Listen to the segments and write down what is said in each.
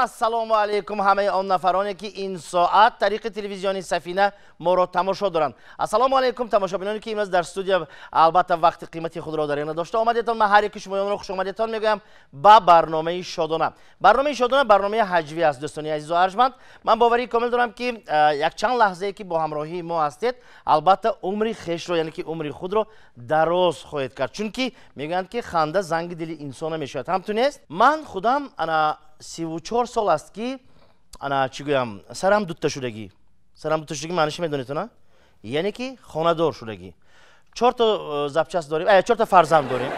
ассалому алейкум ҳамаи он нафароне ки ин соат тариқи телевизиони Сафина моро тамошо доранд. Ассалому алейкум тамошобиноне ки имрӯз дар студия албатта вақти қимати худро дар иғна дошта омадетон. Ман ҳар яки шумоёнро хушомадетон мегӯям ба барномаи Шодона. Барномаи Шодона барномаи ҳаҷвӣ аст. Дӯстони азизу арҷманд, ман боварии комил дорам ки якчанд лаҳзае ки бо ҳамроҳии мо ҳастед, албатта умри хешро, яъне ки умри худро дароз хоҳед кард, чунки мегӯянд ки ханда занги дили инсона мешавад. ҳамтун нест? Ман худам ана 34 сол аст ки ана чӣ гӯям сарам дутта шудагӣ. Сарам дутта шудагӣ маъниши медонед на? Яъне ки хонадор шудагӣ. 4 та запчас дорем, 4 та фарзанд дорем.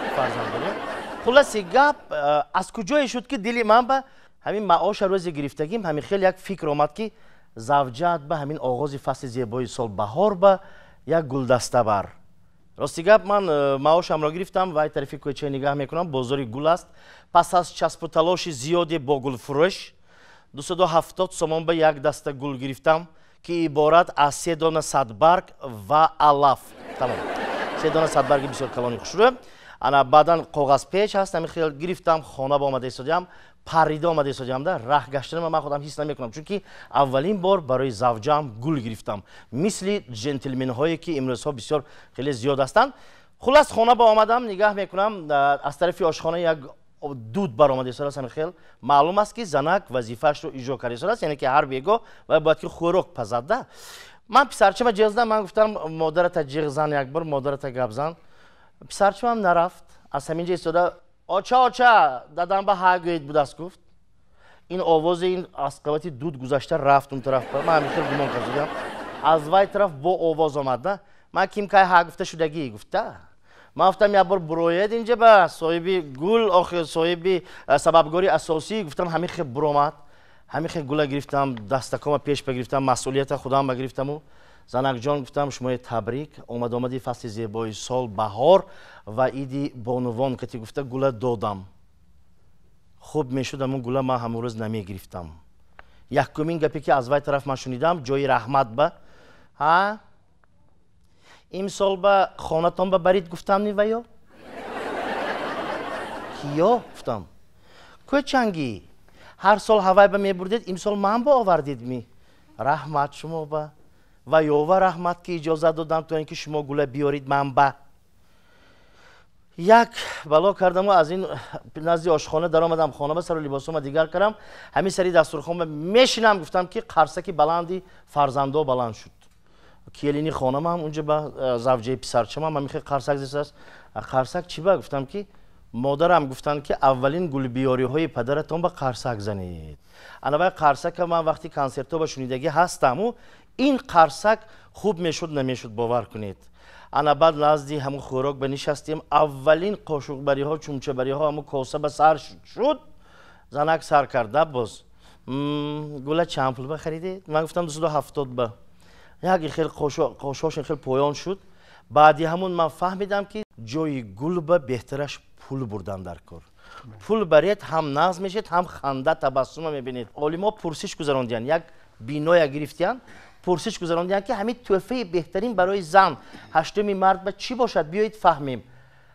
Хулоси гап аз куҷое шуд ки дили ман ба ҳамин маоша рӯзи гирифтагим ҳамин хел як фикр омад ки завҷат ба ҳамин оғози фасли зебои сол баҳор ба як гулдаста бар. Рости гап ман маошамро гирифтам, вай тарафи кӯча нигаҳ мекунам, бозори гул аст. Пас аз часпу талоши зиёде бо гулфурӯш 270 сомон ба як даста гул гирифтам ки иборат аз 3 дона садбарг ва алаф. Тамом. 3 дона садбарги бисёр калони хушрӯ. Ана баъдан коғазпеч ҳаст, ҳамин хел гирифтам, хона ба омада истодиам, парида омада истодиам да, раҳ гаштанам ман худам ҳис намекунам, чунки аввалин бор барои завҷам гул гирифтам. Мисли ҷентлменҳое ки имрӯзҳо бисёр хеле зиёд ҳастанд. Хулас хона ба омадам, нигаҳ мекунам, аз тарафи ошхона як дуд баромада истодааст. Ҳамин хел маълум аст ки занак вазифаашро иҷро карда истодааст, яъне ки ҳар бегоҳ вай бояд ки хӯрок пазад да. Ман писарчама ҷиғ задам, ман гуфтам модарата ҷиғ зан як бор, модарата гап зан. Писарчамам нарафт, аз ҳамин ҷо истода оча дадам ба ҳа гӯед будаст гуфт. Ин овози ин аз қабати дуд гузашта рафт он тараф. Ман ҳамин хел гумон кардам. Аз вай тараф бо овоз омад да. Ман ким кай ҳа гуфта шудагӣ гуфта. Ман гуфтам як бор буроед инҷа ба соҳиби гул, охир соҳиби сабабгори асосӣ, гуфтам ҳамин хел буромад. ҳамин хел гула гирифтам, дастакома пеш гирифтам, масъулията худам гирифтаму. Занакҷон гуфтам шумои табрик, омади фасли зебои сол баҳор ва иди бонувон ки ти гуфта гула додам. Хуб мешуд амун гула ман ҳамун рӯз намегирифтам. Якумин гапе ки аз вай тараф ман шунидам, ҷои раҳмат ба ҳа имсол ба хонатон ба барид гуфтам ни ваё? Киё гуфтам. Кӯчанги ҳар сол ҳавай ба мебурдед, имсол ман ба овардед ми. Раҳмат шумо ба ва ёва раҳмат ки иҷозат додам то ин ки шумо гула биёрид ман ба. Як бало кардаму аз ин назди ошхона даромадам, хона ба сару либосома дигар кардам, ҳамин сари дастурхон мешинам, гуфтам ки қарсаки баланди фарзандо баланд шуд. Киелини хонамам унҷа ба завҷаи писарчамам ҳамин хел қарсак зистааст. Қарсак чӣ ба? Гуфтам ки модарам гуфтанд ки аввалин гулбиёриҳои падаратон ба қарсак занед. Анавай қарсака ман вақти консертҳо ба шунидагӣ ҳастаму ин қарсак хуб мешуд намешуд бовар кунед. Ана баъд назди ҳамун хӯрок ба нишастем, аввалин қошуқбариҳо, чумчабариҳо ҳамун коса ба сар шуд. Занак сар карда боз. Гула чанд пул ба харидед? Ман гуфтам 270 ба. Як хел қошош хел поён шуд. баъди ҳамун ман фаҳмидам ки ҷои гул ба беҳтараш пул бурдан дар кор. Пул баред ҳам нағз мешед, ҳам ханда табассума мебинед. Олимо пурсиш гузарондиян, як биноя гирифтиян, пурсиш гузарондиян ки ҳамин тӯҳфаи беҳтарин барои зан, ҳаштуми мард ба чӣ бошад, биёед фаҳмем.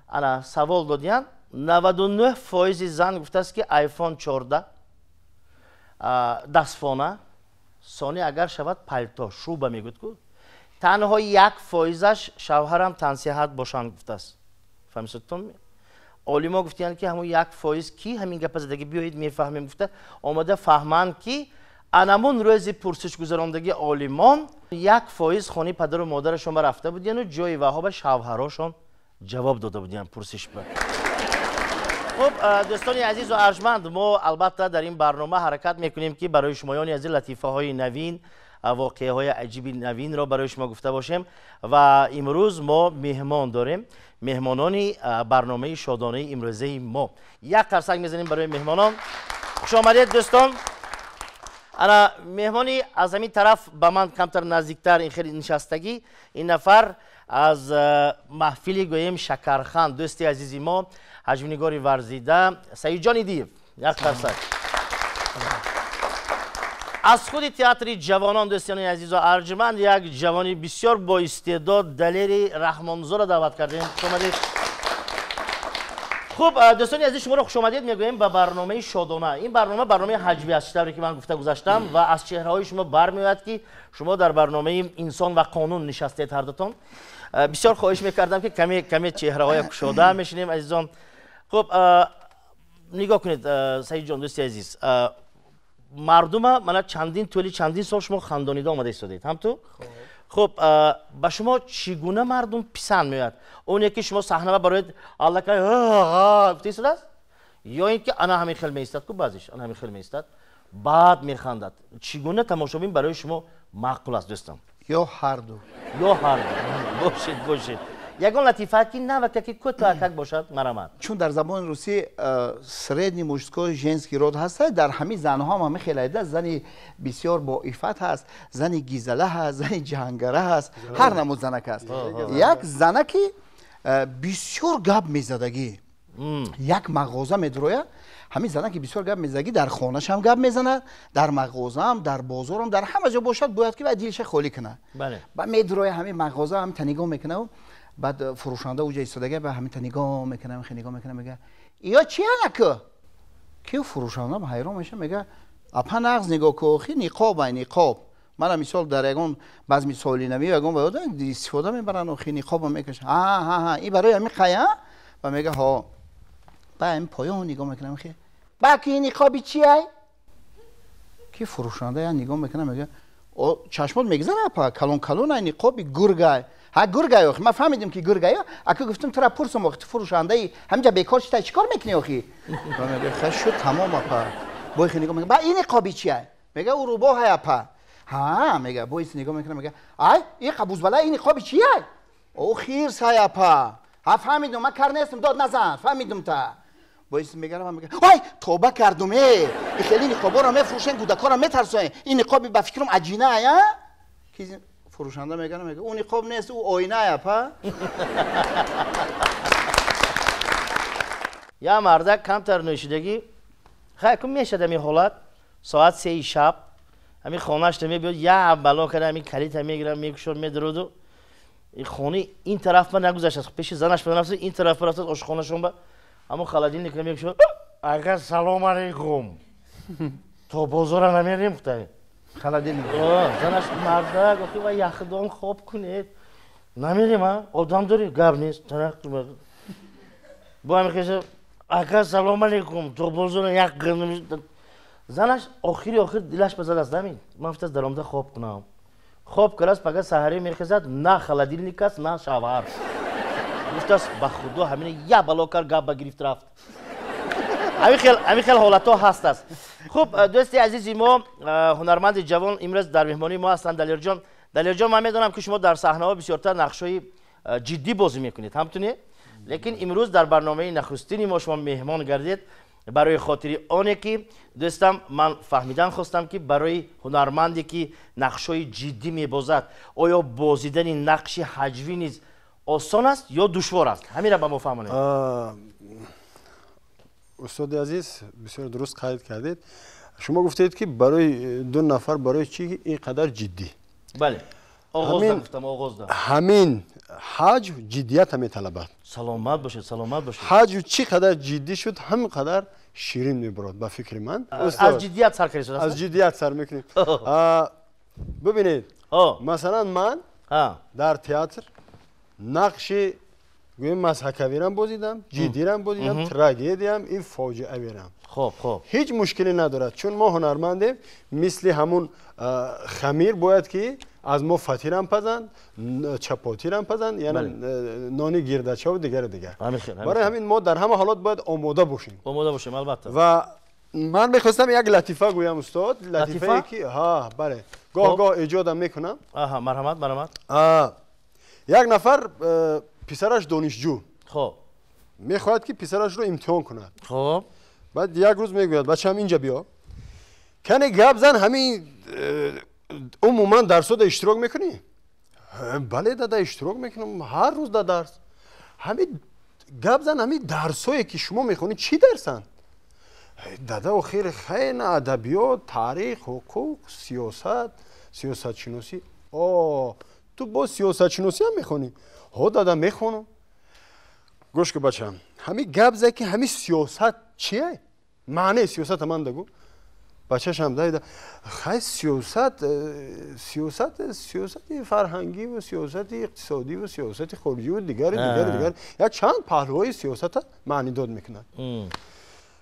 Ана савол додиян, 99% зан гуфтааст ки iPhone 14 дастфона, сони агар шавад палто, шуба мегӯд ку. Танҳо 1%аш шавҳарам тансиҳат бошанд гуфтааст. Фаҳмисудтон? олимо гуфтиянд ки ҳамун 1% ки ҳамин гапа задагӣ биёед мефаҳмем гуфта омада фаҳманд ки анамун рӯзи пурсиш гузарондагӣ олимон 1% хони падару модарашон ба рафта будияну ҷои ваҳо ба шавҳарошон ҷавоб дода будиянд пурсиш ба. хуб дӯстони азизу арҷманд, мо албатта дар ин барнома ҳаракат мекунем ки барои шумоёни азиз латифаҳои навин, воқеаҳои аҷиби навинро барои шумо гуфта бошем ва имрӯз мо меҳмон дорем. меҳмонони барномаи шодонаи имрӯзаи мо. Як қарсак мезанем барои меҳмонон. хуш омадед дӯстон. ана меҳмони аз ҳамин тараф ба ман камтар наздиктар ин хели нишастагӣ, ин нафар аз маҳфили гӯем Шакархан, дӯсти азизи мо, ҳаҷвинигори варзида Саидҷони Диев. Як қарсак. از خود تئاتر جوانان دوستان عزیز و ارجمند یک جوانی بسیار با استعداد دلیری رحمانزا را دعوت کردیم. خب دوستان عزیز شما را خوش آمدید میگوییم به برنامه شادانه. این برنامه حجبی است که من گفته گذاشتم و از چهره‌های شما برمیاد که شما در برنامه انسان و قانون نشستید هر دوتون. بسیار خواهش میکردم که کمی چهره‌های گشوده میشینیم عزیزان. خب نگاه کنید سعید جان دوستی عزیز، مردم من چندین سال شما خاندانیده آمده ایستادید هم تو؟ خب با شما چگونه مردم پسند میاد؟ اون یکی شما صحنه برای الله که گفته ایستاده است یا اینکه انا همین خیلی میایستد که بعضیش انا همین خیلی میایستد بعد میخندد. چگونه تماشابین برای شما معقول است دوستان؟ یا هر دو باشید یگان لطیفه که نه وقتی که کوتاه باشد مرامت. چون در زبان روسی سردنی مشتکو ژنسکی رود هست، در همین زنها هم همین خیلی عده زنی بسیار با عفت هست، زنی گیزله هست، زنی جهانگره هست، هر نمود زنک هست. یک زنکی بسیار گپ میزدگی یک مغازه میدروه، همین زنکی بسیار گپ میزدگی در خانه‌ش هم گپ میزنه، در مغازه هم، در بازار هم، در همه جا باشد باید که بعد دیلش خالی کنه. بله. بعد میدروه همین مغازه هم تنیگو میکنه و بعد فروشنده اوجا ایستاده به همین نگاه میکنه میگه یا چی نکه که فروشنده به حیران میشه میگه اپا نغز نگاه کو خی نقاب نقاب من مثال در یگان بعض مثالی نمی یگان بود استفاده میبرن و خی نقاب میکشه ها این برای همین قیا و میگه ها با این پایان نگاه میکنم خی با کی نقابی چیه که فروشنده نگاه میکنه میگه او چشمات میگذره اپا کلون نقابی گرگای ها گرگای آخی ما فهمیدیم که گرگای اگه گفتم تو را پرسم وقت فروشنده ای همینجا بیکار شده چیکار میکنی آخی میگه خش شد تمام اپا بای خی نگاه میگه با این قابی چیه میگه او روبا های اپا ها میگه بای نگاه میکنه میگه ای این قبوز بالا این قابی چیه او خیر سای اپا ها فهمیدم من کار نیستم داد نزن فهمیدم تا بایست میگه وای توبه کردم این خیلی نقابا را میفروشن کودکا را میترسن این نقابی با فکرم عجینه ها کی فروشنده میگه اون نقاب نیست او آینه اپا یا مردک کمتر نوشیدگی خیلی کم میشه در این حالت ساعت 3 شب همین خانهش تا میبید یا بلا کرده همین کلیت هم میگیرم میکشور میدرود این خانه این طرف من نگذشت از پیش زنش به نفسه این طرف برفتد آشخانه شون با اما خالدین نکنه میکشور اگر سلام علیکم تو بازار نمیریم خدای خالدین زنش مرده گفتی و یخدان خواب کنید نمیریم ها آدم داری گب نیست تنک با همین خیشه اگر سلام علیکم تو بازار یک گرد زنش آخر دلش بزد از نمی من فتاز درامده خواب کنم خواب کرد پگه سحری میرخزد نه خالدین نیکست نه شوهر گفتاست با خدا همین یا بلا کر گب بگرفت رفت همین خیلی حالت ها هست است. خب دوستی عزیزی ما هنرمند جوان امروز در مهمانی ما هستند دلیر جان من میدونم که شما در صحنه ها بسیارتر نقشای جدی بازی میکنید همتونه لیکن امروز در برنامه نخستین ما شما مهمان گردید برای خاطر آنه که دوستم من فهمیدن خواستم که برای هنرمندی که نقشای جدی میبازد آیا بازیدن نقش حجوی نیز آسان است یا دشوار است همین را به ما فهمانید. استاد عزیز بسیار درست قید کردید. شما گفتید که برای دو نفر برای چی اینقدر جدی؟ بله آغاز گفتم آغاز دارم همین حج جدیت هم طلبات سلامت باشید حج چی قدر جدی شد همینقدر شیرین میبرد با فکر من از جدیت سر کردید از جدیت سر میکنیم. ببینید مثلا من در تئاتر نقش گویم مسحکوی رم بازیدم جدی رم بازیدم تراژدی هم این فاجعه ویرم خب هیچ مشکلی ندارد چون ما هنرمندیم مثل همون خمیر باید که از ما فطیرم پزند چپاتی رم پزند یعنی نانی گردچه و دیگر برای همین ما در همه حالات باید آماده باشیم البته و من میخواستم یک لطیفه گویم استاد لطیفه که بله گاه ایجادم میکنم. مرحمت یک نفر پسرش دانشجو خب میخواهد که پسرش رو امتحان کند خب بعد یک روز میگوید بچه‌م اینجا بیا کنی گپ زن همین عموما درس‌ها اشتراک میکنی؟ بله دادا اشتراک میکنم هر روز در درس همین گپ زن همین درسایی که شما میخونید چی درسن؟ دادا خیر خیلی ادبیات تاریخ حقوق سیاست شناسی تو با سیاست شناسی هم میخونی ها دادا میخونم گوش که بچم همین گپ زد که همین سیاست چیه معنی سیاست من بگو بچه‌ش هم داد خیلی سیاست فرهنگی و سیاست اقتصادی و سیاست خارجی و دیگر یا چند پهلوهای سیاست معنی داد میکنن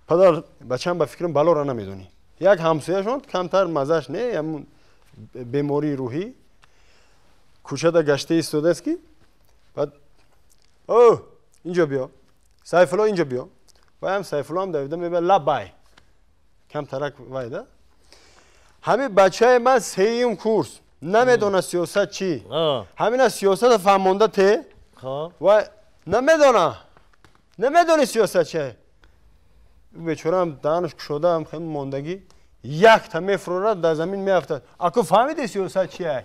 پدر بچه‌م به فکرم بالا را نمیدونی یک همسایه‌شون کمتر مزهش نه همون بیماری روحی کوچه دا گشته ایستاده است که بعد اینجا بیا سیف الله اینجا بیا و هم سیف الله هم دویده میبه لبای کم ترک وایده همین بچه من سیم کورس نمیدونه سیاست چی همین سیاست فهمونده ته و نمیدونه سیاست چیه بیچاره هم دانش شده هم خیلی موندگی یک تا میفروره در زمین میافتد اکو فهمیدی سیاست چیه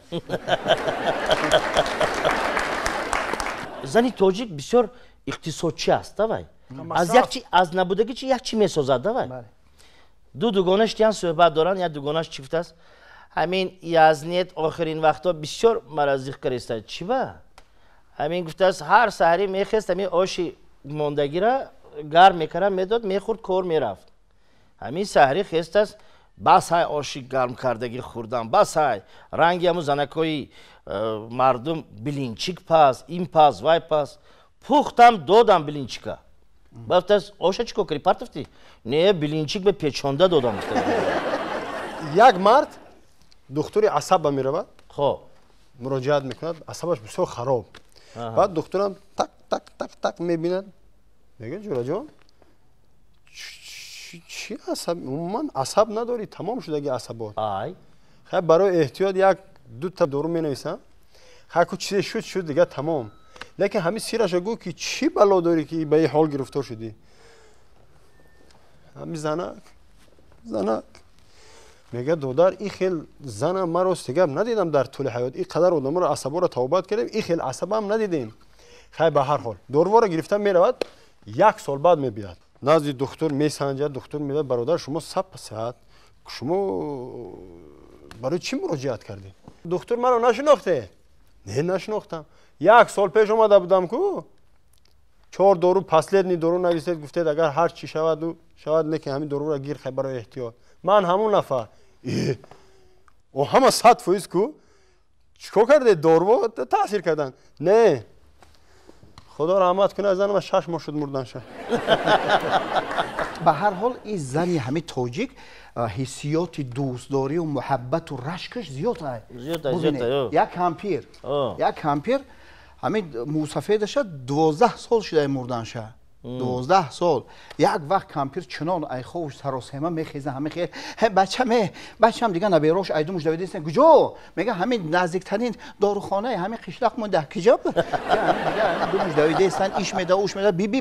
زنی تاجیک بسیار اقتصادچی است وای از نبودگی چی یک چی میسازد وای دو دوگانش تیان صحبت دارن یا دوگانش چیفت است همین یزنیت آخرین وقتا بسیار مرزیق کریسته چی با همین گفته است هر سحری میخست همین آشی موندگی را گرم میکردم میداد میخورد کار میرفت همین سحری خست است بس های آشی گرم کردگی خوردم بس های رنگی همون زنکای مردم بلینچیک پس این پس وای پس پختم دادم بلینچیکا گفت است آشا چیکو کری پرتفتی نه بلینچیک به پیچانده دادم یک مرد دکتری عصب میرود خب مراجعت میکند عصبش بسیار خراب بعد دکترم تک تک تک تک میبیند میگه جورا جان چی عصب من عصب نداری تمام شدگی عصبات خب برای احتیاط یک دو تا دارو مینویسم خب چیزی شد دیگه تمام لیکن همین سیرش گو که چی بلا داری که به این حال گرفتار شدی همین زنک میگه دودار این خیل زن مرا استگاب ندیدم در طول حیات این قدر آدم را عصبا را توبات کردیم این خیل عصب هم ندیدیم خیلی به هر حال دوروا را گرفتم میرود یک سال بعد میبیاد نزد دکتر میسنجد دکتر میگه برادر شما صحت شما برای چی مراجعت کردید دکتر منو نشناخته نه نشناختم یک سال پیش اومده بودم کو 4 دورو پسلید دورو نویسید گفتید اگر هر چی شود لیکن همین دورو را گیر خیلی برای احتیاط من همون نفر او همه 100% کو چیکار کرده دورو تاثیر کردن نه خدا رحمت کنه از زنم 6 ماه شد مردن شد به هر حال این زنی همه تاجیک حسیات دوستداری و محبت و رشکش زیاد یک همپیر همین موسفیدش 12 سال شده مردن شد 12 سال یک وقت کمپیر چنان ای خوش سراسیمه میخیزه همه خیر بچم دیگه نبیروش ایدومش دویدیستن کجا میگه همین نزدیکترین داروخانه همین قشلاق مونده کجا دیگه دومش دویدیستن ایش میده اوش میده بی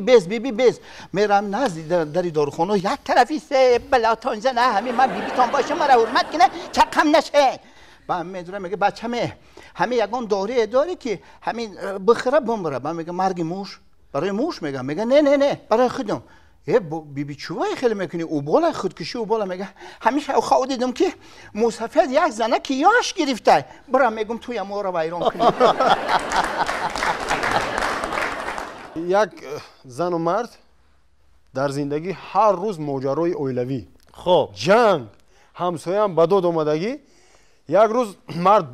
بیز میرم نزدیک در داروخانه یک طرفی سه بلاتون زنه همین من بی تان باشه مرا حرمت کنه چقم نشه با هم میدونم میگه بچمه همین یگان داری که همین بخره بمبره با میگه مرگ موش برای موش میگه نه برای خودم بی چوبای خیلی میکنی او بالا خودکشی او بالا میگه همیشه او خود دیدم که موسفید یک زنه که یاش گرفته برام میگم توی ما رو ویران کنی یک زن و مرد در زندگی هر روز ماجرای اویلوی خب جنگ همسایه هم بدود اومدگی یک روز مرد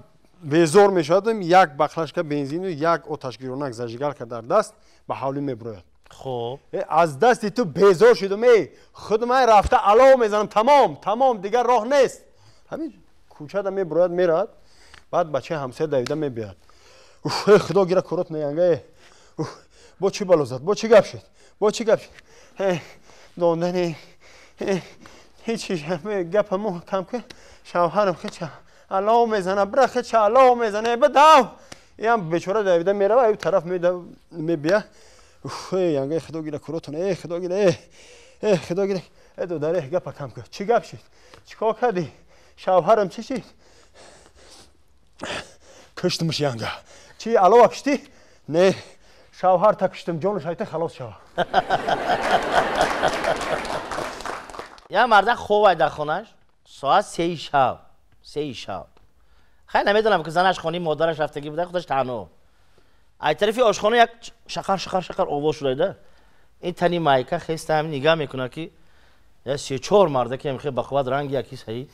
بیزار میشدم یک بخلشکه بنزین و یک آتشگیرونک زجگر که در دست به حولی میبروید خب از دستی تو بیزار شدم خود من رفته علاو میزنم تمام دیگر راه نیست همین کوچه دا میبروید میرد بعد بچه همسایه دویده میبید خدا گیره کرات نیانگه با چی بلا زد با چی گپ شد داندنی هیچی گپ همون کم که شوهرم خیچه علاو میزنه بره خیچه علاو میزنه بداو این بیچاره دویده میره و این طرف میبیه یانگه خدا گیره کراتون خدا گیره دو داره گپ کم که چی گپ شد چیکار کردی شوهرم چی شد کشتمش یانگه چی علاوه کشتی نه شوهر تا کشتم جانش ایت خلاص شد یا مرد خوبه در خونش ساعت 3 شب خیلی نمیدونم که زنش خونی مادرش رفتگی بوده خودش تنها ای طرفی آشخانه یک شقر آواز شده این تنی مایکا خیسته همین نگاه میکنه که یا 3-4 مرده که میخواه بخواد رنگ یکی صحیح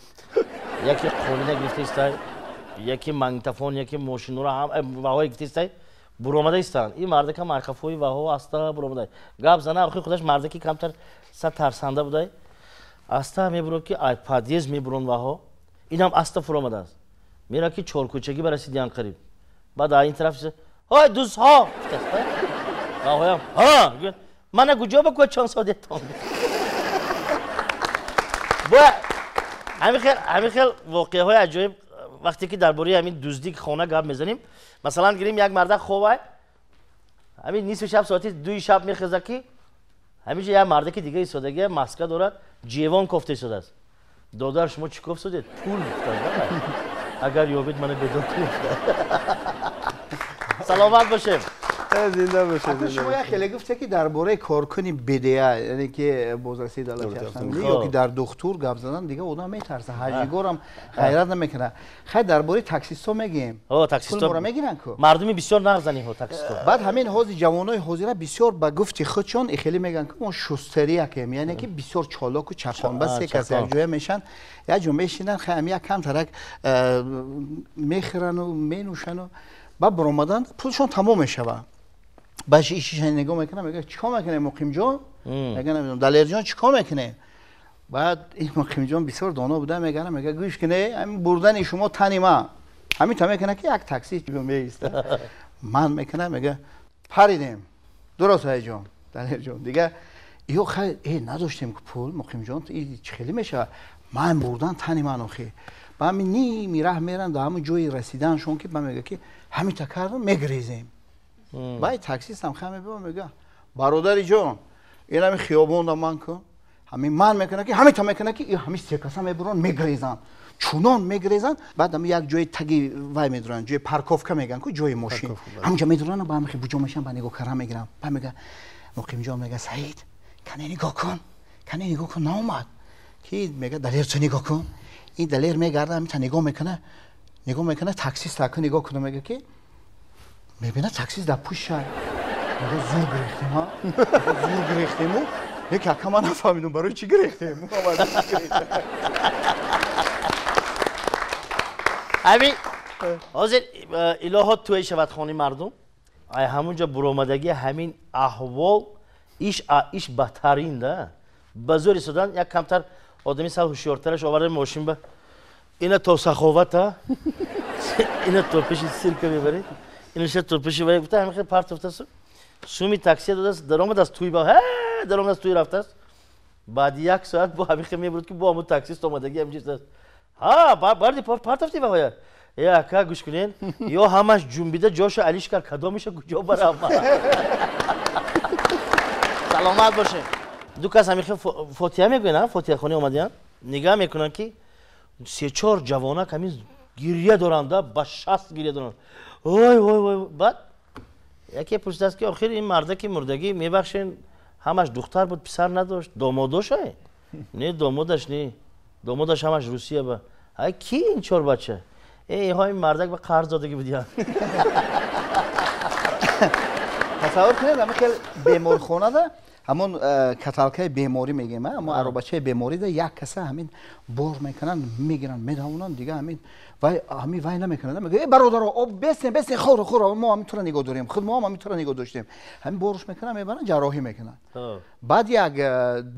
یکی خونینه گرفته است یکی مانگتافون یکی ماشین رو هم واهای گرفته است برآمده استن این مرده که مایکروفوی واها استا برآمده گپ زنه آخه خودش مرده که کمتر صد ترسنده بوده استا میبرو که آیپادیز میبرون واها اینم استا فرآمده است میره که چور کوچگی برسیدن قریب بعد این طرف های دوست ها واها ها من کجا با چند ساعت تام با همین خیلی واقعه های عجیب وقتی که درباره همین دزدی خانه گپ میزنیم مثلا گیریم یک مرد خوبه همین نصف شب ساعت 2 شب میخزه که همیشه یک مرد که دیگه ایستادگی مسکه دارد جیوان کفته شده است دادر شما چی کفت شدید پول اگر یابید من بدون سلامت باشیم زنده باشه شما یک خیلی گفته که درباره کارکنی بدیه یعنی که بازرسی دولتی هستن یا که در دکتر گپ زدن دیگه اونها میترسه حاجیگور هم غیرت نمیکنه خیلی درباره تاکسیستا میگیم تاکسیستا پول میگیرن کو مردمی بسیار نغزنی ها تاکسیستا بعد همین حوزه جوانای حاضر بسیار با گفت خودشون خیلی میگن که ما شستری هستیم یعنی که بسیار چالاک و چرخان بس یک کسی جای میشن یا جو میشینن خیلی یک کم ترک میخرن و مینوشن و بعد برآمدن پولشون تمام میشه باشه ایشش نگاه میکنه میگه چیکار میکنه مقیم جان میگه نمیدونم دلیر جان چیکار میکنه بعد این مقیم جان بسیار دانا بوده میگه گوش کنه همین بردن شما تنی ما همین تا میکنه که یک تاکسی میایسته من میکنه میگه پریدیم درست های جان دلیر جان دیگه یو خیلی نداشتیم که پول مقیم جان این خیلی میشه من بردن تنی منو خیلی با همین نیمی راه میرن در همون جایی رسیدن شون که من میگه که همین تا کردم میگریزیم باید تاکسیست هم خیلی میگه برادری جان این همین خیابون دا من کن همین من میکنه که همین تا میکنه که همین سیکاسا میبرون میگریزن چونان میگریزن بعد هم یک جای تگی وای میدارن جای پارکوفکا میگن که جای ماشین همونجا میدارن با هم خیلی بجا میشن با نگاه کردن میگیرم بعد میگه مقیم جان میگه سعید کنی نگاه کن نامد کی میگه دلیر تو نگاه کن این دلیر میگرده همین تا نگاه میکنه تاکسیست تا نگاه کنه میگه که میبینه تاکسیست در پوش شد میگه زور گریختیم یک اکا من نفهمیدم برای چی گریختیم همین حاضر الهات توی شود خانی مردم همونجا برآمدگی همین احوال ایش بدترین ده بزوری سودن یک کمتر آدمی سال هوشیارترش آورده ماشین به اینا تو سخاوت ها اینا تو پیش سیرکه میبرید اینو شد تو پیش وای گفته همین خیلی پارت افتاد سومی تاکسی داد درآمد از توی با درآمد از توی رفته است بعد یک ساعت با همین خیلی میبرد که با همون تاکسیست اومدگی همین چیز است ها بعد پارت افتی با یا کا گوش کنین یا همش جنبیده جاشو علیش کرد کدا میشه کجا برام سلامت باشه دو کس همین فوتیه میگن فوتیه خونی اومدن نگاه میکنن که 3-4 جوانک همین گریه دارن با 60 گریه دارن وای بعد یکی پرسید است که آخر این مرده که مردگی میبخشین همش دختر بود پسر نداشت دامادش نه دامادش همش روسیه با کی این 4 بچه های مردک به قرض دادگی بودیان تصور کنید همه خیلی بیمار خونه ده همون کتالکای بیماری میگیم اما عربچه بیماری ده یک کسه همین بار میکنن میگیرن میدونن دیگه همین وای نمیکنن میگه ای برادر آب بسن خور ما هم تو رو نگاه داریم خود ما هم تو رو نگاه داشتیم همین بارش میکنن میبرن جراحی میکنن بعد یک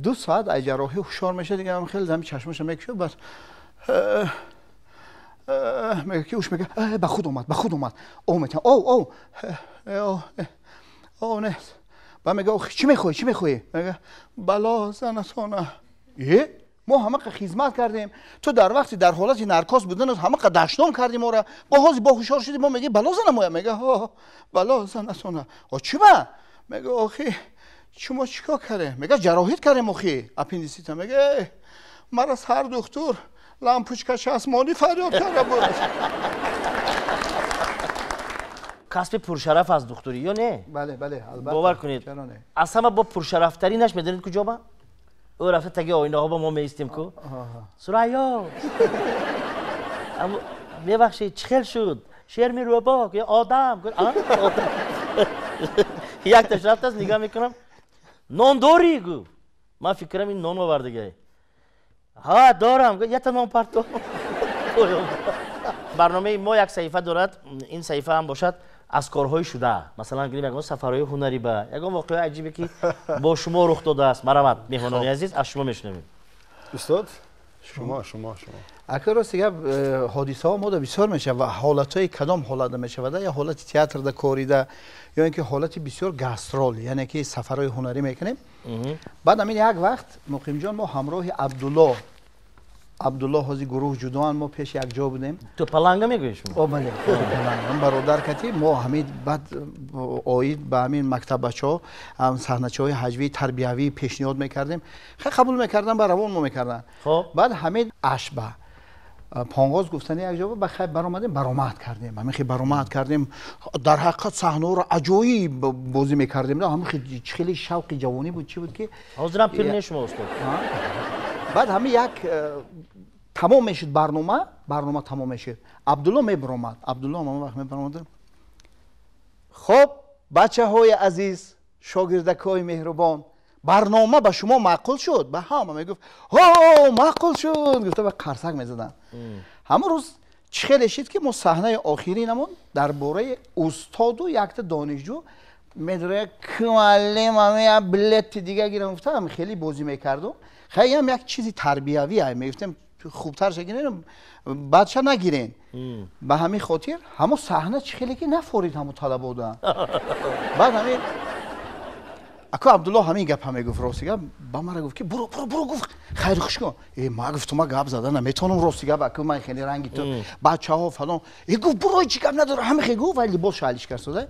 2 ساعت از جراحی هوشیار میشه دیگه هم خیلی همین چشمش میکشه بعد میگه که اوش میگه به خود اومد او نه با میگه چی میخوای میگه بلا زنتونه ما همه خدمت کردیم تو در وقتی در حالت نرکاس بودن همه دشنام کردیم ما را با هوشیار شدیم ما میگه بلا زنم میگه بلا زنتونه چی با میگه آخی شما چیکار کرده میگه جراحیت کردیم آخی اپندیسیت میگه مرا هر دکتر لامپوچکش آسمانی فریاد کرده بود کسب پرشرف از دکتری یا نه؟ بله البته باور کنید اصلا با پرشرفترینش میدونید کجا با؟ او رفته تگه آینه ها با ما میستیم کو سریا اما ببخشید چخل شد شیر می رو با که آدم یک تشرفت است نگاه میکنم نان داری گو من فکرم این نان آوردگه ها دارم یه تا نان پرتو برنامه ما یک صحیفه دارد این صحیفه هم باشد از کارهای شده مثلا یکم سفرهای هنری با یکم واقعه عجیبی که با شما رخ داده است مرحمت مهمانان عزیز از شما میشنویم استاد شما اگر راست دیگه حادثه ها ما بسیار میشه و حالت های کدام حالت میشه و یا حالت تئاتر ده کوریده یا اینکه حالت بسیار گاسترول یعنی که سفرهای هنری میکنیم بعد همین یک وقت مقیم جان ما همراه عبدالله هازی گروه جدوان ما پیش یک جا بودیم تو پلنگا میگویش بله پلنگا برادر کتی ما همین بعد آید به همین مکتب بچه‌ها هم صحنه‌های حجوی تربیوی پیشنهاد میکردیم خیلی قبول میکردن با روان ما میکردن بعد همین اشبه پانگاز گفتن یک جا بخیر برآمدیم برآمد کردیم همین خیلی برآمد کردیم در حقیقت صحنه رو عجایب بازی میکردیم همین خیلی شوق جوانی بود چی بود که حاضرم پیر نشما استاد بعد همین یک تمام میشد برنامه تمام میشد عبدالله میبرامد عبدالله ما وقت میبرامد خب بچه های عزیز شاگردکای مهربان برنامه به شما معقول شد به همه میگفت ها معقول شد گفته به قرصک میزدن همه روز چخیلی شد که ما صحنه آخری نمون درباره استاد و یک دانشجو میداره که معلم همه بلت دیگه گیرم گفتم خیلی بازی میکردم خیلی هم یک چیزی تربیوی هست میگفتم خوبتر شگیرین بچه نگیرین به همین خاطر همه صحنه خیلی که نفورید همون طلب بودن بعد همین اکو عبدالله همین گپ همه گفت راستی با من گفت که برو گفت خیر خوش کن ما گفتم ما گپ زدن نمیتونم راستی گپ اکو من خیلی رنگی تو بچه ها فلان گفت برو چی گپ نداره همه خیلی گفت ولی باز شالیش کرده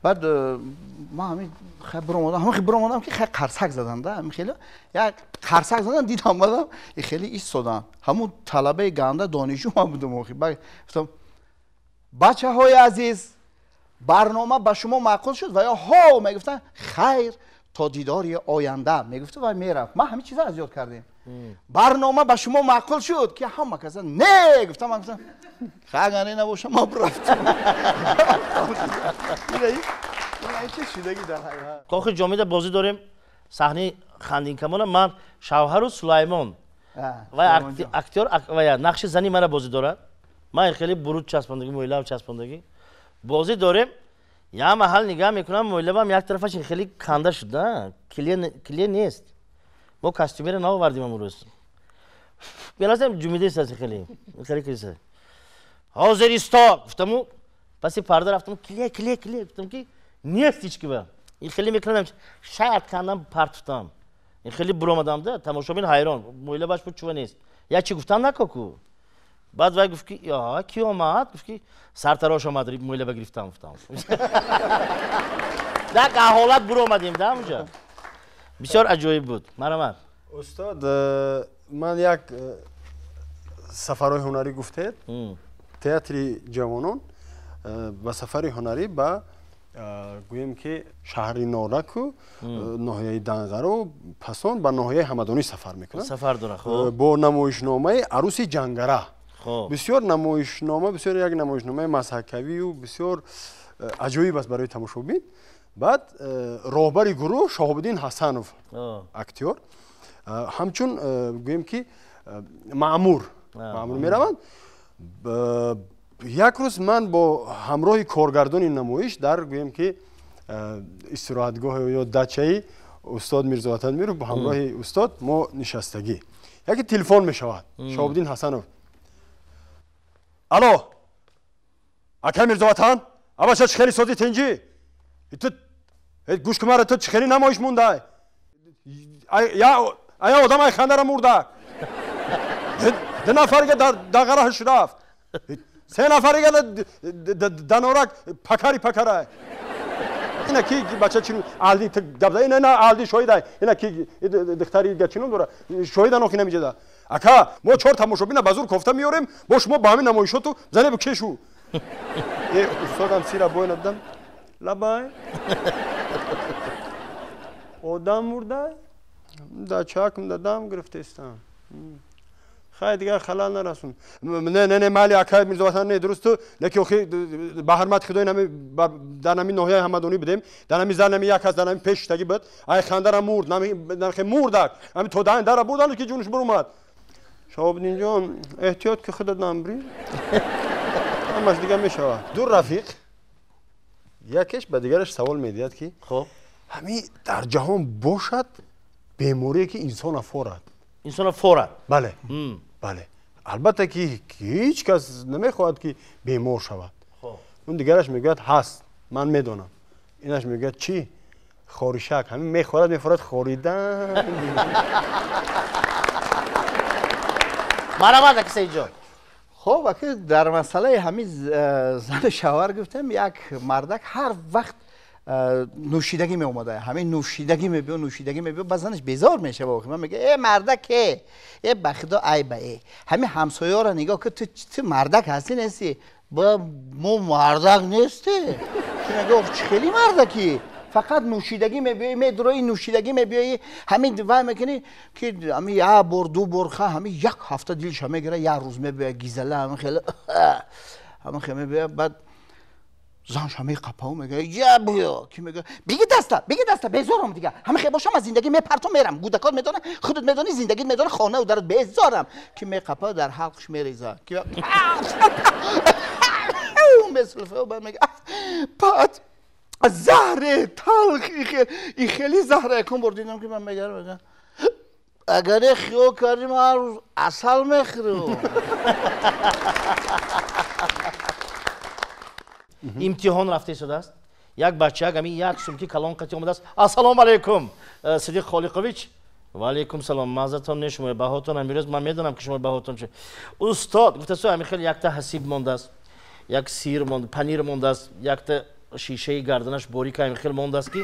بعد ما همین خیلی برامدم که خیلی قرصک زدن ده همین خیلی یک قرصک زدن دیدم بعدم خیلی ایستادن همون طلبه گنده دانشجو ما بودم گفتم بچه های عزیز برنامه به شما معقول شد و یا ها میگفتن خیر تا دیداری آینده میگفت و میرفت ما همین چیزا از یاد کردیم برنامه به شما معقول شد که همه کسا نه گفتم من گفتم خیلی نباشم ما برفتم چه شدگی در حقیقت کاخ جامعه بازی داریم صحنه خندین کمان من شوهر و سلیمان و اکتور و نقش زنی مرا بازی دارد من خیلی برود چسباندگی مویلاب چسباندگی بازی داریم یا محل نگاه میکنم مویلابم یک طرفش خیلی کنده شده کلیه نیست ما کاستومیر نو آوردیم امروز بلازم جمیده است خیلی کلیسه حاضر استا گفتم پس پرده رفتم کلیه گفتم که نیست هیچ کی این خیلی میکنم شاید کندم پرتفتم این خیلی برآمدم ده تماشابین حیران مویله باش بود چوه نیست یا چی گفتم نکوکو بعد وای گفت که یا کی اومد گفت که سرتراش اومد مویله بگرفتم گفتم در که حالت برآمدیم ده اونجا بسیار عجایب بود مرحمت استاد من یک سفرهای هنری گفتید تئاتر جوانان و سفر هنری با گویم که شهر نارک و ناحیه دنقر و پسان به ناحیه همدانی سفر میکنن سفر داره خب با نمایشنامه عروس جنگره بسیار نمایشنامه بسیار یک نمایشنامه مضحکوی و بسیار عجایب است برای تماشابین بعد راهبر گروه شهاب‌الدین حسنوف اکتور همچون گویم که مأمور میروند یک روز من با همراه کارگردان نمایش در گویم که استراحتگاه یا دچه‌ای استاد میرزا وطن میرو با همراه استاد ما نشستگی یکی تلفن میشود شهاب‌الدین حسنوف الو اکا میرزا وطن اما چه خیلی سازی تنجی تو گوش کماره تو چه خیلی نمایش مونده یا آدم ای خنده را مرده دو نفر که در غرهش رفت سه نفر که در نورک پکره اینا کی بچه چی آلدی گبزه اینا نه آلدی شویده اینا کی دختری گچینون داره شویده نوکی نمیجه اکا ما چهار تماشابین بازور کوفته میاریم با شما با همین نمایشاتو زنه بکشو استادم سیرا بوین ادم لبای آدم مرده در چاکم دادم گرفته استم. خیلی دیگه خلال نرسون. نه مالی اکای میرزا وطن نه درست تو لکی اوخی بحرمت خدای نمی در نمی نهیه همدونی بدیم در نمی زن نمی یک از در نمی پیش تگی بود ای خاندر مرد نمی خی مردک نمی تو دهن در بودن که جونش بر اومد شما اینجا احتیاط که خودت نمبری همش دیگه میشه دو رفیق یکیش به دیگرش سوال میدید که خب همین در جهان باشد بیماری که انسان فورد انسان فورد بله بله البته که هیچ کس نمیخواهد که بیمار شود خب اون دیگرش میگوید هست من میدونم اینش میگوید چی خورشک همین میخورد خوریدن مرحبا دکتر سعید جان خب وقتی در مسئله همین زن شوهر گفتم یک مردک هر وقت نوشیدگی می اومده همین نوشیدگی میبیو بزنش بیزار میشه واقعا من میگه ای مردک ای بخدا ای به ای همین همسایه‌ها را نگاه که تو مردک هستی نیستی با مو مردک نیستی میگه چه خیلی مردکی فقط نوشیدگی میبیایی میدروی نوشیدگی میبیایی همین دفعه میکنی که همین یک بار دو بار همین یک هفته دیلش میگیره یک روز میبیایی گیزله همین خیلی میبیایی بعد زنش همه قپاو میگه یا بیا کی میگه بگی دستا بیزارم دیگه همه خیلی باشم از زندگی میپرتم میرم گودکات میدونه خودت میدونی زندگی میدونه خانه و درت بیزارم کی میقپا در حلقش میریزه کی مثل بعد میگه بعد زهر تلخ این خیلی زهره کن بردیدم که من میگم اگر خیال کردیم هر روز اصل میخورم امتحان رفته شده است یک بچه همین یک سومکی کلان قطعی آمده است السلام علیکم صدیق خالقویچ و علیکم سلام معذرتان نشما بهاتون امروز من میدونم که شما بهاتون چه استاد گفته سو همین خیلی یک تا حسیب مونده است یک سیر مونده پنیر مونده است یک تا شیشه گردنش باریک همین خیلی مونده است که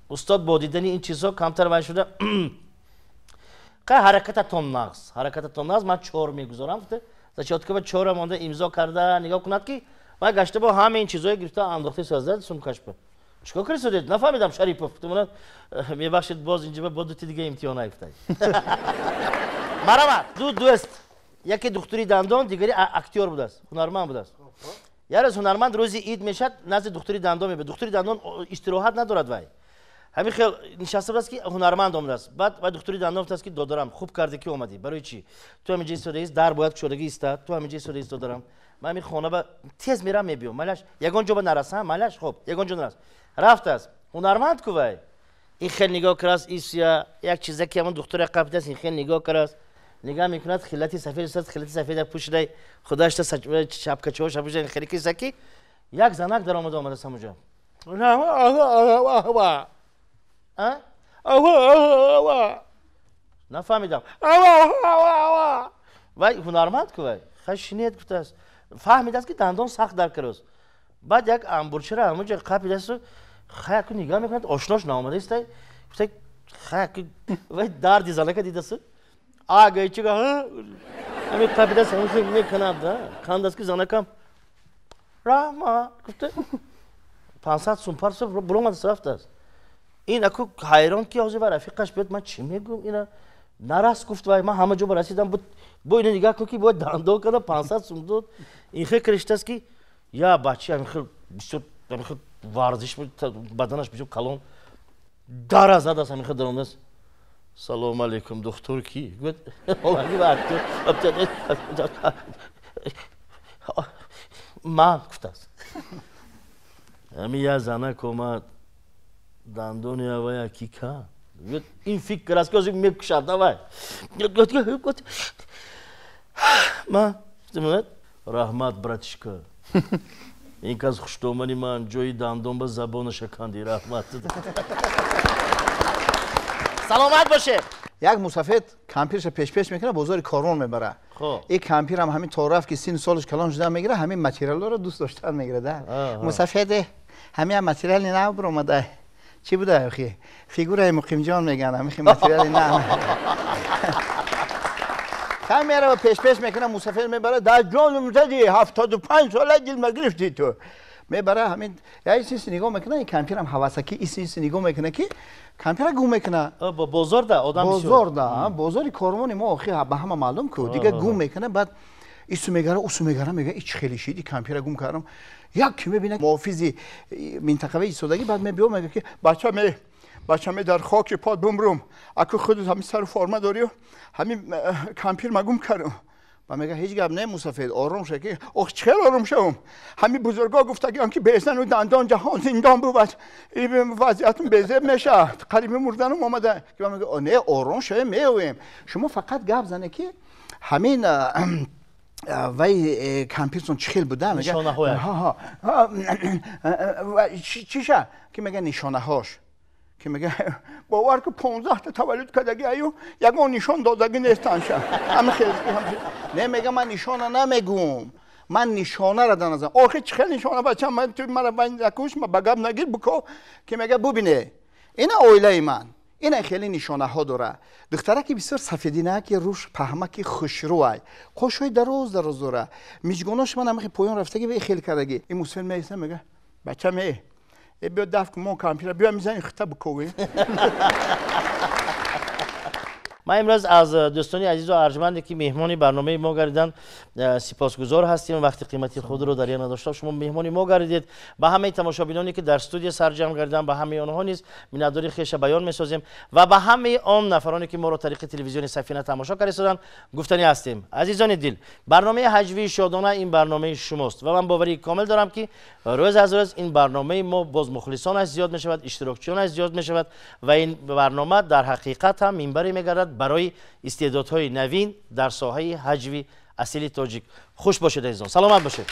استاد با دیدن این چیزها کمتر وای شده که حرکتتون نقص من 4 میگذارم گفته زچات که به 4 مونده امضا کرده نگاه کند که و گشته با همه این چیزای گرفته انداخته سازد سومکش به چیکار کردی سودید نفهمیدم شریفوف تو من میبخشید باز اینجا با دو تا دیگه امتحان افتاد مرحبا دو دوست یکی دکتری دندان دیگری اکتور بود است هنرمند بود است یار از هنرمند روزی عید میشد نزد دکتری دندان میبره دکتری دندان استراحت ندارد وای همین خیلی نشسته است که هنرمند اومده است بعد دکتری دندان گفت است که دادرم خوب کردی که اومدی برای چی تو همینجا ایستاده است در باید شدگی ایستاد تو همینجا ایستاده است دادرم من می خونه با تیز میرم میبیام مالش یگان جا به نرسم مالش خب یگان جا نرس رفت است هنرمند کوی این خیلی نگاه کراس ایسیا یک چیزی که همون دکتر قبض است این خیلی نگاه کراس نگاه میکند خیلاتی سفید پوشیده خودش تا شبکه چوش پوشیده خیلی کیسکی یک زنک در آمده سموجا نفهمیدم وای هنرمند کوی خشنیت گفته است فهمید است که دندان سخت در کراس بعد یک امبورچه را همونجا قپی دست خیلی که نگاه میکند آشناش نامده است گفته خیلی وای دردی زنک دیده است آگه چی که همین قپی دست همونجا میکند کند است که زنکم رحمه گفته 500 سوم پرس برون از رفت است این اکو حیران که آزی و رفیقش بیاد من چی میگم اینا نرس گفت وای من همه جا برسیدم با اینو نگاه کن که باید دندان کنه 500 سوم داد این فکرش است که یا بچه همین خیلی بسیار همین خیلی ورزش بدنش بسیار کلان در از است همین خیلی درونده است سلام علیکم دکتر کی گفت اولی و اکتور من گفت است همین یه زنک اومد دندان یا یکی که این فکر است که از این میکشد نوای من رحمت براتشکا این که از خوشتومنی من جوی دندان به زبان شکندی رحمت سلامت باشه یک مسافر کمپیرش پیش میکنه بازار کارون میبره این کمپیر هم همین طرف که سین سالش کلان شده میگیره همین متریال رو دوست داشتن میگیره مسافر همین متریال نه بر اومده چی بوده اخی فیگور مقیم جان میگن همین متریال نه خم میره و پیش میکنه مسافر میبره در جان مزدی 75 ساله دل مگرفتی تو میبره همین یه چیزی نگاه میکنه این کمپیر هم حواسکی این نگاه میکنه که کمپیر گم میکنه بازار ده آدم بازار ده بازاری کارمانی ما آخی به همه معلوم که دیگه گم میکنه بعد ایسو میگره اوسو میگره میگه ایچ خیلی شیدی کمپیر گم کردم یک میبینه محافظی منطقه ایستادگی بعد میبینه میگه که بچه می در خاک پاد بمروم اکو خودت همین سر فرما داری و همین کمپیر مگم کردم و میگه هیچ گپ نه مسافر آروم شه که اخ چه آروم شوم همین بزرگا گفتگی که بزن و دندان جهان زندان بود این وضعیتون بزه میشه قریب مردنم اومده که میگه نه آروم شه میویم شما فقط گپ زنه که همین وای کمپیرسون چخیل بوده میگه ها چیشه که میگه نشانه هاش که میگه باور که 15 تا تولد کردگی ایو یگان نشان دادگی نیستن شه همه خیلی نه میگه من نشانه نمیگم من نشانه را دانم آخه چه خیلی نشانه بچه من تو مرا بین نکوش ما بگم نگیر بکو که میگه ببینه اینا اویله من اینا خیلی نشانه ها داره دختره که بسیار سفیدینه که روش پهمکی خوشروای خوشوی دروز داره میجگوناش من هم پایان رفتگی به خیلی کردگی این مسلم میسه میگه بچه می بیا دفت که ما کامپیوتر بیا میزنی خطه بکوی ما امروز از دوستانی عزیز و ارجمندی که مهمانی برنامه ما گردیدن سپاسگزار هستیم وقتی قیمتی خود رو در یاد نداشته شما مهمانی ما گردید با همه تماشابینانی که در استودیو سرجم گردیدن با همه آنها نیز مینداری خویش بیان میسازیم و با همه آن نفرانی که ما رو طریق تلویزیون سفینه تماشا کردن گفتنی هستیم عزیزان دل برنامه هجوی شادانه این برنامه شماست و من باوری کامل دارم که روز از روز این برنامه ما باز مخلصانش زیاد میشود اشتراکچیانش زیاد میشود و این برنامه در حقیقت هم منبری میگردد برای استعدادهای نوین در ساحه هجوی اصیل تاجیک خوش باشید عزیزان سلامت باشید